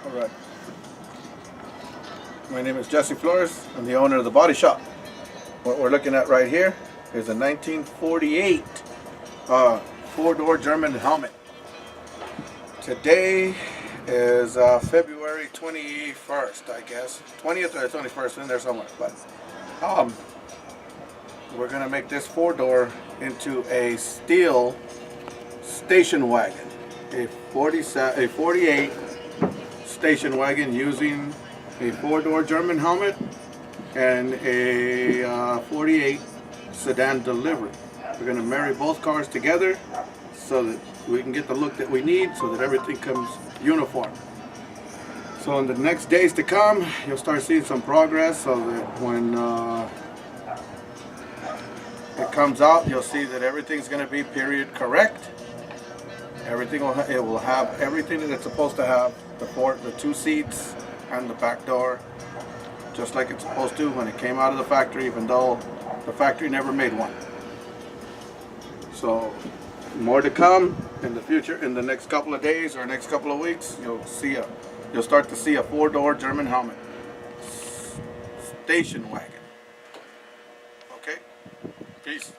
Alright. My name is Jesse Flores. I'm the owner of the body shop. What we're looking at right here is a 1948 four-door German helmet. Today is February 21st, I guess. 20th or 21st, in there somewhere. But we're going to make this four-door into a steel station wagon. A 48 station wagon using a four-door German helmet and a 48 sedan delivery. We're going to marry both cars together so that we can get the look that we need, so that everything comes uniform. So in the next days to come, you'll start seeing some progress, so that when it comes out, you'll see that everything's going to be period correct. Everything will have everything that it's supposed to have. The two seats and the back door, just like it's supposed to when it came out of the factory, even though the factory never made one. So more to come in the future. In the next couple of days or next couple of weeks, you'll start to see a four-door German helmet station wagon. Okay, peace.